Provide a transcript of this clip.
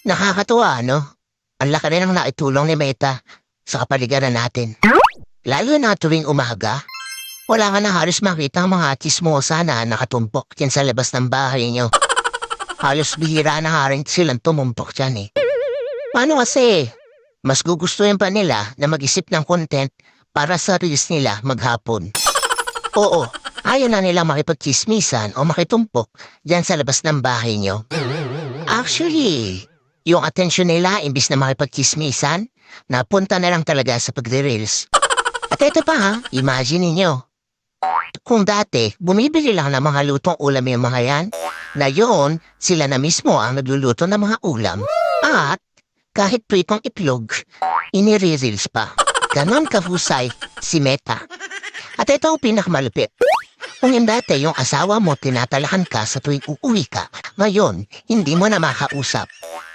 Nakakatuwa, no? Ang laki rin ang naitulong ni Meta sa kapaligiran natin. Lalo na tuwing umaga, wala ka na halos makita ang mga chismosa na nakatumpok dyan sa labas ng bahay niyo. Halos bihira na nga rin silang tumumpok dyan eh. Paano kasi? Mas gugustuhin pa nila na mag-isip ng content para sa reels nila maghapon. Oo, ayaw na nila makipagchismisan o makitumpok dyan sa labas ng bahay niyo. Actually, yung atensyon nila imbis na makipagchismisan, napunta na lang talaga sa pagre-reels. At ito pa ha, imagine ninyo. Kung dati, bumibili lang ng mga lutong ulam yung mga yan, na yun, sila na mismo ang nagluluto ng mga ulam. At kahit pritong itlog, inire-reels pa. Ganon kahusay si Meta. At ito ang pinakamalupit. Kung dati yung asawa mo tinatalakan ka sa tuwing uuwi ka, ngayon, hindi mo na makausap.